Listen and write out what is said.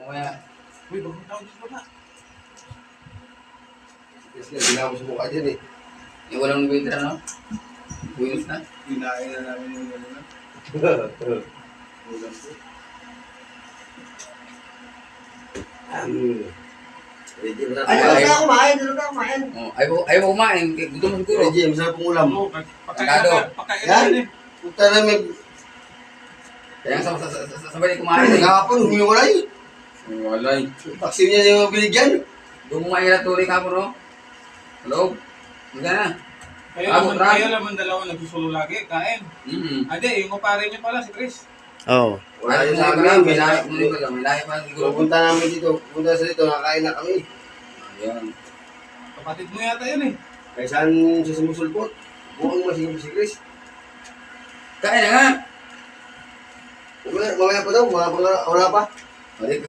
Mamaya. Uy, bagong taon dito na. Yes, ginawa ko sa mukha dyan eh. Yung walang winter, no? Buenos na. Kinain na namin yung ano na. Ulam po. Reggie, masarap Ay, ang ulam. ay. Ano kumain? Ano ka kumain? Oh, ayaw mo kumain. Gusto mo siguro. Reggie, masarap ang ulam. Oo, Tado. pagkain Yan? yan eh. Punta na may... Kaya sabay kumain. Nakapon, humingi ko na yun. Walay. Vaccine niya yung binigyan. Doon kumain na tuloy ka po, no? Hello? Hindi na. Kayo naman dalawa nagsusulo lagi, kain. Ade, yung kapare niyo pala, si Chris. Oo. Wala yung sa amin. May lahi pa siguro. pupunta namin dito. Punta sa dito, nakain na kami. Ayan. Kapatid mo yata yun eh. Kaya saan siya sumusulpot? Buong masigil si Chris. Kain na nga. Mamaya pa daw, wala pa.